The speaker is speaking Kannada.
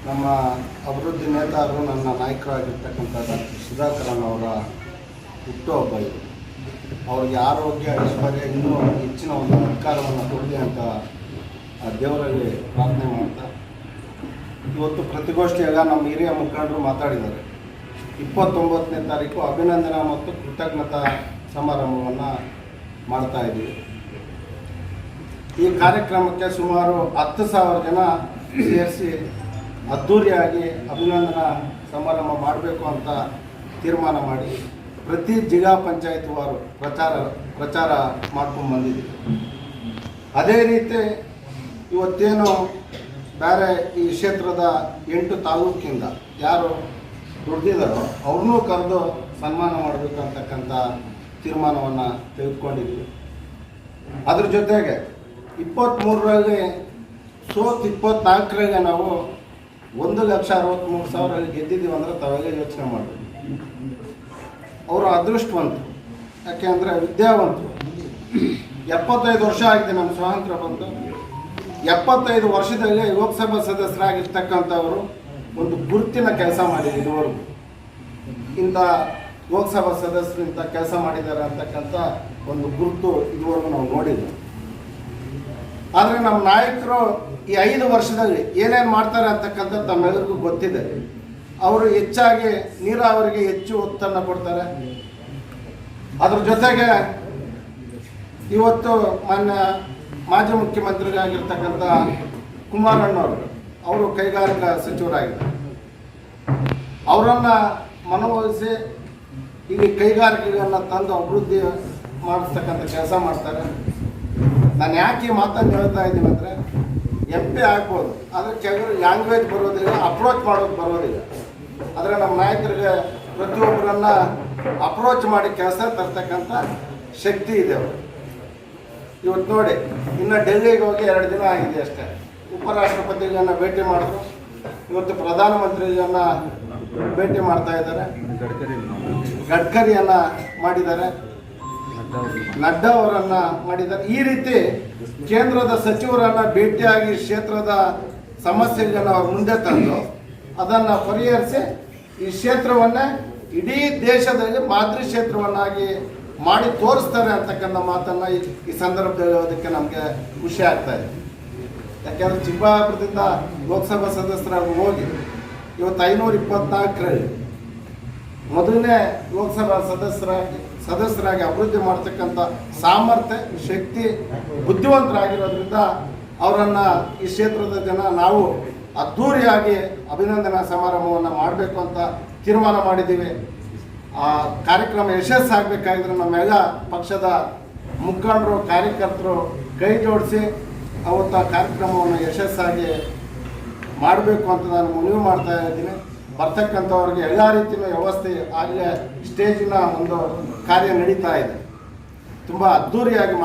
ನಮ್ಮ ಅಭಿವೃದ್ಧಿ ನೇತಾರರು ನನ್ನ ನಾಯಕರಾಗಿರ್ತಕ್ಕಂಥ ಡಾಕ್ಟರ್ ಸುಧಾಕರನ್ ಅವರ ಹುಟ್ಟುಹಬ್ಬ ಇದು. ಅವರಿಗೆ ಆರೋಗ್ಯ ಐಶ್ವರ್ಯ ಇನ್ನೂ ಹೆಚ್ಚಿನ ಒಂದು ಅಧಿಕಾರವನ್ನು ಕೊಡಲಿ ಅಂತ ದೇವರಲ್ಲಿ ಪ್ರಾರ್ಥನೆ ಮಾಡ್ತಾ, ಇವತ್ತು ಪ್ರತಿಗೋಷ್ಠಿಯಾಗ ನಮ್ಮ ಹಿರಿಯ ಮುಖಂಡರು ಮಾತಾಡಿದ್ದಾರೆ. 29ನೇ ತಾರೀಕು ಅಭಿನಂದನಾ ಮತ್ತು ಕೃತಜ್ಞತಾ ಸಮಾರಂಭವನ್ನು ಮಾಡ್ತಾ ಇದ್ದೀವಿ. ಈ ಕಾರ್ಯಕ್ರಮಕ್ಕೆ ಸುಮಾರು 10,000 ಜನ ಸೇರಿಸಿ ಅದ್ಧೂರಿಯಾಗಿ ಅಭಿನಂದನಾ ಸಮಾರಂಭ ಮಾಡಬೇಕು ಅಂತ ತೀರ್ಮಾನ ಮಾಡಿ ಪ್ರತಿ ಜಿಲ್ಲಾ ಪಂಚಾಯತ್ ವಾರು ಪ್ರಚಾರ ಮಾಡ್ಕೊಂಡು ಬಂದಿದ್ದೀವಿ. ಅದೇ ರೀತಿ ಇವತ್ತೇನು ಬೇರೆ ಈ ಕ್ಷೇತ್ರದ 8 ತಾಲೂಕಿಂದ ಯಾರು ದುಡ್ದಿದ್ದಾರೋ ಅವ್ರನ್ನೂ ಕರೆದು ಸನ್ಮಾನ ಮಾಡಬೇಕು ಅಂತಕ್ಕಂಥ ತೀರ್ಮಾನವನ್ನು ತೆಗೆದುಕೊಂಡಿದ್ವಿ. ಅದ್ರ ಜೊತೆಗೆ 23ರಾಗೆ ಸೋತ್ 24ರಾಗೆ ನಾವು 1,63,000 ಗೆದ್ದಿದ್ದೀವಿ ಅಂದರೆ ತಾವೆಲ್ಲ ಯೋಚನೆ ಮಾಡಬೇಕು. ಅವರು ಅದೃಷ್ಟವಂತರು, ಯಾಕೆಂದರೆ ವಿದ್ಯಾವಂತರು. 75 ವರ್ಷ ಆಗಿದೆ ನಮ್ಮ ಸ್ವಾತಂತ್ರ್ಯ ಬಂದು. 75 ವರ್ಷದಲ್ಲಿ ಲೋಕಸಭಾ ಸದಸ್ಯರಾಗಿರ್ತಕ್ಕಂಥವರು ಒಂದು ಗುರುತಿನ ಕೆಲಸ ಮಾಡಿದ್ರು. ಇದುವರೆಗೂ ಇಂಥ ಲೋಕಸಭಾ ಸದಸ್ಯರಿಂದ ಕೆಲಸ ಮಾಡಿದ್ದಾರೆ ಅಂತಕ್ಕಂಥ ಒಂದು ಗುರುತು ಇದುವರೆಗೂ ನಾವು ನೋಡಿದ್ವಿ. ಆದರೆ ನಮ್ಮ ನಾಯಕರು ಈ 5 ವರ್ಷದಲ್ಲಿ ಏನೇನು ಮಾಡ್ತಾರೆ ಅಂತಕ್ಕಂಥದ್ದು ತಮ್ಮೆಲ್ಲರಿಗೂ ಗೊತ್ತಿದೆ. ಅವರು ಹೆಚ್ಚಾಗಿ ನೀರಾವರಿಗೆ ಹೆಚ್ಚು ಒತ್ತನ್ನು ಕೊಡ್ತಾರೆ. ಅದ್ರ ಜೊತೆಗೆ ಇವತ್ತು ಮಾನ್ಯ ಮಾಜಿ ಮುಖ್ಯಮಂತ್ರಿಗಳಾಗಿರ್ತಕ್ಕಂಥ ಕುಮಾರಣ್ಣವರು ಅವರು ಕೈಗಾರಿಕಾ ಸಚಿವರಾಗಿದ್ದಾರೆ. ಅವರನ್ನು ಮನವೊಲಿಸಿ ಇಲ್ಲಿ ಕೈಗಾರಿಕೆಗಳನ್ನು ತಂದು ಅಭಿವೃದ್ಧಿ ಮಾಡಿಸ್ತಕ್ಕಂಥ ಕೆಲಸ ಮಾಡ್ತಾರೆ. ನಾನು ಯಾಕೆ ಈ ಮಾತನ್ನು ಹೇಳ್ತಾ ಇದ್ದೀನಿ ಅಂದರೆ, MP ಆಗ್ಬೋದು, ಆದರೆ ಕೆಲವರು ಲ್ಯಾಂಗ್ವೇಜ್ ಬರೋದಿಲ್ಲ, ಅಪ್ರೋಚ್ ಮಾಡೋದು ಬರೋದಿಲ್ಲ. ಆದರೆ ನಮ್ಮ ನಾಯಕರಿಗೆ ಪ್ರತಿಯೊಬ್ಬರನ್ನು ಅಪ್ರೋಚ್ ಮಾಡಿ ಕೆಲಸ ತರ್ತಕ್ಕಂಥ ಶಕ್ತಿ ಇದೆ ಅವರು. ಇವತ್ತು ನೋಡಿ, ಇನ್ನು ಡೆಲ್ಲಿಗೆ ಹೋಗಿ 2 ದಿನ ಆಗಿದೆ ಅಷ್ಟೇ. ಉಪರಾಷ್ಟ್ರಪತಿಗಳನ್ನ ಭೇಟಿ ಮಾಡಿದ್ರು. ಇವತ್ತು ಪ್ರಧಾನಮಂತ್ರಿಗಳನ್ನ ಭೇಟಿ ಮಾಡ್ತಾ ಇದ್ದಾರೆ. ಗಡ್ಕರಿಯನ್ನು ಮಾಡಿದ್ದಾರೆ, ನಡ್ಡಾ ಅವರನ್ನು ಮಾಡಿದ್ದಾರೆ. ಈ ರೀತಿ ಕೇಂದ್ರದ ಸಚಿವರನ್ನು ಭೇಟಿಯಾಗಿ ಕ್ಷೇತ್ರದ ಸಮಸ್ಯೆಗಳನ್ನು ಅವ್ರ ಮುಂದೆ ತಂದು ಅದನ್ನು ಪರಿಹರಿಸಿ ಈ ಕ್ಷೇತ್ರವನ್ನೇ ಇಡೀ ದೇಶದಲ್ಲಿ ಮಾದರಿ ಕ್ಷೇತ್ರವನ್ನಾಗಿ ಮಾಡಿ ತೋರಿಸ್ತಾರೆ ಅಂತಕ್ಕಂಥ ಮಾತನ್ನು ಈ ಸಂದರ್ಭದಲ್ಲಿ ಹೇಳೋದಕ್ಕೆ ನಮಗೆ ಖುಷಿ ಆಗ್ತಾ ಇದೆ. ಯಾಕೆಂದರೆ ಚಿಕ್ಕಬಳ್ಳಾಪುರದಿಂದ ಲೋಕಸಭಾ ಸದಸ್ಯರಾಗಿ ಹೋಗಿ ಇವತ್ತು 524ರಲ್ಲಿ ಮೊದಲನೇ ಲೋಕಸಭಾ ಸದಸ್ಯರಾಗಿ ಅಭಿವೃದ್ಧಿ ಮಾಡ್ತಕ್ಕಂಥ ಸಾಮರ್ಥ್ಯ, ಶಕ್ತಿ, ಬುದ್ಧಿವಂತರಾಗಿರೋದ್ರಿಂದ ಅವರನ್ನು ಈ ಕ್ಷೇತ್ರದ ಜನ ನಾವು ಅದ್ಧೂರಿಯಾಗಿ ಅಭಿನಂದನಾ ಸಮಾರಂಭವನ್ನು ಮಾಡಬೇಕು ಅಂತ ತೀರ್ಮಾನ ಮಾಡಿದ್ದೀವಿ. ಆ ಕಾರ್ಯಕ್ರಮ ಯಶಸ್ಸಾಗಬೇಕಾಗಿದ್ರೆ ನಮ್ಮೆಲ್ಲ ಪಕ್ಷದ ಮುಖಂಡರು, ಕಾರ್ಯಕರ್ತರು ಕೈ ಜೋಡಿಸಿ ಅವತ್ತು ಆ ಕಾರ್ಯಕ್ರಮವನ್ನು ಯಶಸ್ಸಾಗಿ ಮಾಡಬೇಕು ಅಂತ ನಾನು ಮನವಿ ಮಾಡ್ತಾ ಇದ್ದೀನಿ. ಬರ್ತಕ್ಕಂಥವ್ರಿಗೆ ಎಲ್ಲ ರೀತಿಯ ವ್ಯವಸ್ಥೆ ಆಗಲೇ ಸ್ಟೇಜಿನ ಒಂದು ಕಾರ್ಯ ನಡೀತಾ ಇದೆ. ತುಂಬ ಅದ್ಧೂರಿಯಾಗಿ